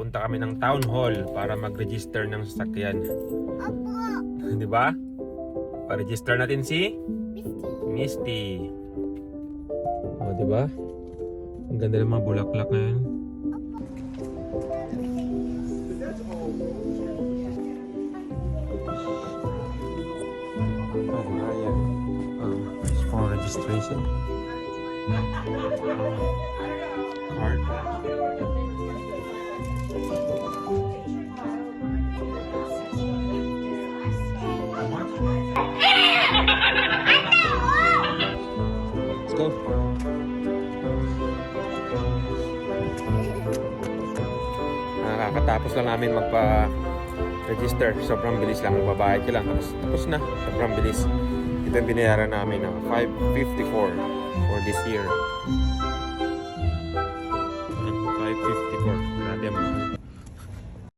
pupunta kami ng town hall para mag-register ng sasakyan. Di ba? Pa-register natin si Misty. O, di ba? Ang ganda ng mga bulaklak na yun. Oh, ayan. It's for registration. Card. Let's go. Nakakatapos lang namin magpa-register. Sobrang bilis lang. Magbabayad ka lang. Tapos na. Sobrang bilis. Ito yung binayaran namin na $554 for this year.